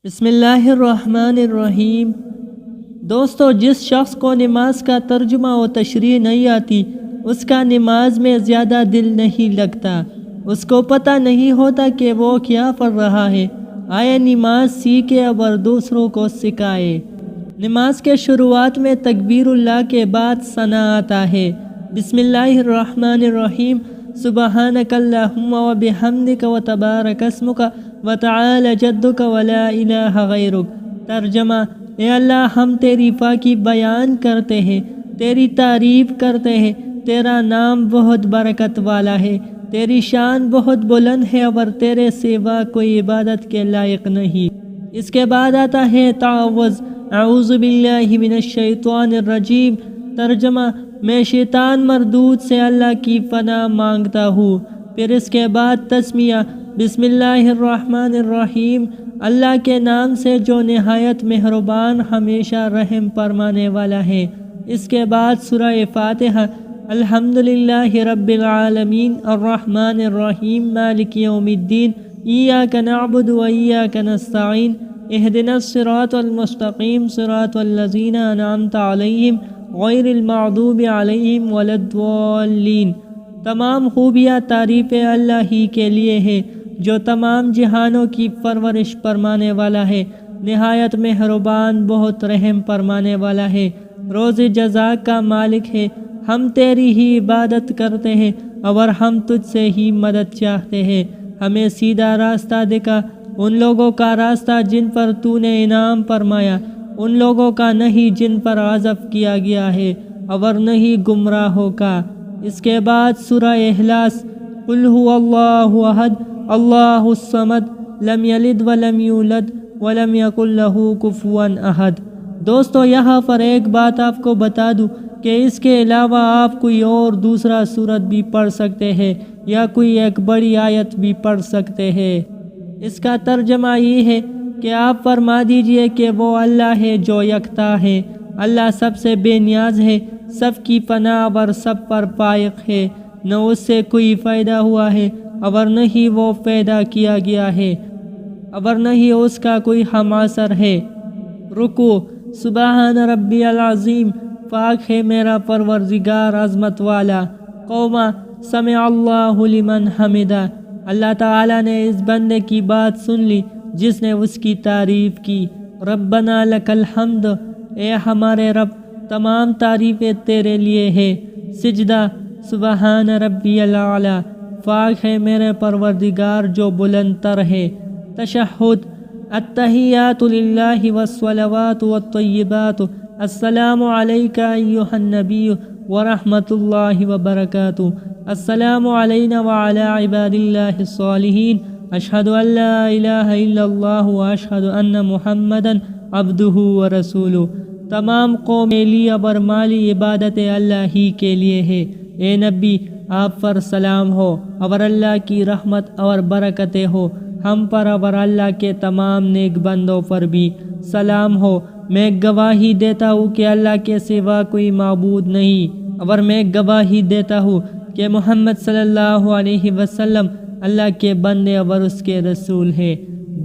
بسم اللہ الرحمن الرحیم۔ دوستو، جس شخص کو نماز کا ترجمہ و تشریح نہیں آتی اس کا نماز میں زیادہ دل نہیں لگتا۔ اس کو پتہ نہیں ہوتا کہ وہ کیا پڑھ رہا ہے۔ آئے نماز سیکھے اور دوسروں کو سکھائے۔ نماز کے شروعات میں تکبیر اللہ کے بعد ثنا آتا ہے۔ بسم اللہ الرحمن الرحیم۔ سبحانک اللہم و بحمدک و تبارک اسمک و تعالی جدک و لا الہ غیرک۔ ترجمہ: اے اللہ، ہم تیری پاکی بیان کرتے ہیں، تیری تعریف کرتے ہیں، تیرا نام بہت برکت والا ہے، تیری شان بہت بلند ہے اور تیرے سوا کوئی عبادت کے لائق نہیں۔ اس کے بعد آتا ہے تعوذ: اعوذ باللہ من الشیطان الرجیم۔ ترجمہ: میں شیطان مردود سے اللہ کی پناہ مانگتا ہوں۔ پھر اس کے بعد تسمیہ: بسم اللہ الرحمن الرحیم، اللہ کے نام سے جو نہایت مہربان ہمیشہ رحم فرمانے والا ہے۔ اس کے بعد سورہ فاتحہ: الحمدللہ رب العالمین الرحمن الرحیم مالک یوم الدین ایاک نعبد و ایاک نستعین اہدنا الصراط المستقیم صراط الذین انعمت علیہم غیر المغضوب علیہم ولا الضالین۔ تمام خوبیاں تعریف اللہ ہی کے لیے ہے جو تمام جہانوں کی پرورش فرمانے والا ہے، نہایت مہربان، بہت رحم فرمانے والا ہے، روز جزا کا مالک ہے۔ ہم تیری ہی عبادت کرتے ہیں اور ہم تجھ سے ہی مدد چاہتے ہیں۔ ہمیں سیدھا راستہ دکھا، ان لوگوں کا راستہ جن پر تو نے انعام فرمایا، ان لوگوں کا نہیں جن پر غضب کیا گیا ہے، اور نہیں گمراہوں کا۔ اس کے بعد سورہ اخلاص: قل هو اللہ احد اللہ الصمد لم یلد ولم یولد ولم یکن لہ کفوا احد۔ دوستو، یہاں پر ایک بات آپ کو بتا دوں کہ اس کے علاوہ آپ کوئی اور دوسرا سورت بھی پڑھ سکتے ہیں یا کوئی ایک بڑی آیت بھی پڑھ سکتے ہیں۔ اس کا ترجمہ یہ ہے کہ آپ فرما دیجئے کہ وہ اللہ ہے جو یکتا ہے، اللہ سب سے بے نیاز ہے، سب کی پناہ اور سب پر فائق ہے، نہ اس سے کوئی فائدہ ہوا ہے اور نہ ہی وہ پیدا کیا گیا ہے، اور نہ ہی اس کا کوئی ہماثر ہے۔ رکوع: سبحان ربی العظیم، پاک ہے میرا پروردگار عظمت والا۔ قوما: سمع اللہ لمن حمدہ، اللہ تعالیٰ نے اس بندے کی بات سن لی جس نے اس کی تعریف کی۔ ربنا لک الحمد، اے ہمارے رب، تمام تعریفیں تیرے لیے ہے۔ سجدہ: سبحان ربی الاعلیٰ، پاک ہے میرے پروردگار جو بلند تر ہے۔ تشہد: التحیات للہ والصلوات والطیبات، السلام علیک ایہا النبی ورحمۃ اللہ وبرکاتہ، السلام علینا وعلی عباد اللہ الصالحین، اشہد ان لا الہ الا اللہ واشہد ان محمدا عبدہ ورسولہ۔ تمام قومیلی اور مالی عبادت اللہ ہی کے لیے ہے۔ اے نبی، آپ پر سلام ہو اور اللہ کی رحمت اور برکتیں ہو، ہم پر اور اللہ کے تمام نیک بندوں پر بھی سلام ہو۔ میں گواہی دیتا ہوں کہ اللہ کے سوا کوئی معبود نہیں، اور میں گواہی دیتا ہوں کہ محمد صلی اللہ علیہ وسلم اللہ کے بندے اور اس کے رسول ہیں۔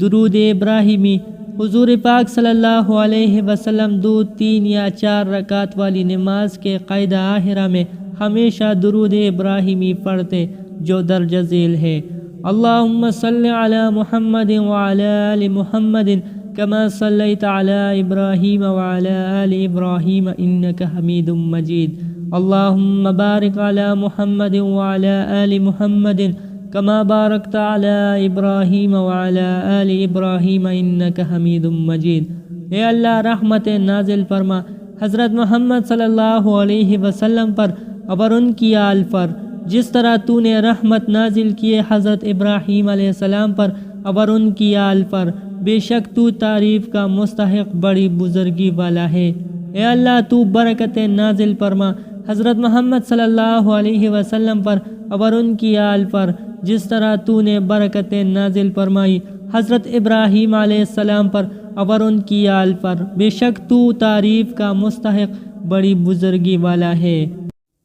درود ابراہیمی: حضور پاک صلی اللہ علیہ وسلم 2، 3 یا 4 رکعت والی نماز کے قاعدہ آخرہ میں ہمیشہ درود ابراہیمی پڑھتے جو درجہ ذیل ہے: اللہم صلی علی محمد وعلی آل محمد کما صلیت علی ابراہیم وعلی آل ابراہیم انک حمید مجید، اللہم بارک علی محمد وعلی آل محمد کما بارکت علی ابراہیم وعلی آل ابراہیم انک حمید مجید۔ اے اللہ، رحمت نازل فرما حضرت محمد صلی اللہ علیہ وسلم پر اور ان کی آل پر، جس طرح تو نے رحمت نازل کیے حضرت ابراہیم علیہ السلام پر اور ان کی آل پر۔ بے شک تو تعریف کا مستحق بڑی بزرگی والا ہے۔ اے اللہ، تو برکت نازل فرما حضرت محمد صلی اللہ علیہ وسلم پر اور ان کی آل پر، جس طرح تو نے برکت نازل فرمائی حضرت ابراہیم علیہ السلام پر اور ان کی آل پر۔ بے شک تو تعریف کا مستحق بڑی بزرگی والا ہے۔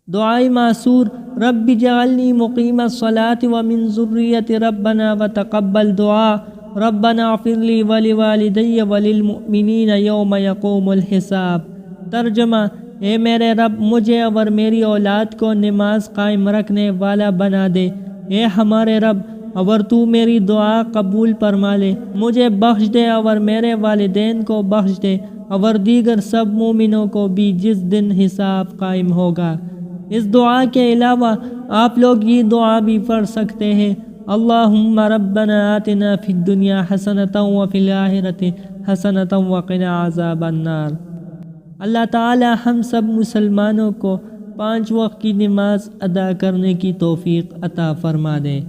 دعائے معصور: رب جعلنی مقیم الصلاۃ ومن ذریتی ربنا وتقبل دعا۔ ربنا اغفر لی ولوالدی وللمؤمنین یوم یقوم الحساب۔ ترجمہ: اے میرے رب، مجھے اور میری اولاد کو نماز قائم رکھنے والا بنا دے۔ اے ہمارے رب، اور تو میری دعا قبول فرما لے، مجھے بخش دے اور میرے والدین کو بخش دے اور دیگر سب مومنوں کو بھی جس دن حساب قائم ہوگا۔ اس دعا کے علاوہ آپ لوگ یہ دعا بھی پڑھ سکتے ہیں: اللہم ربنا آتنا فی الدنیا حسنۃ وفی الآخرۃ حسنۃ وقنا عذاب النار۔ اللہ تعالی ہم سب مسلمانوں کو 5 وقت کی نماز ادا کرنے کی توفیق عطا فرما دے۔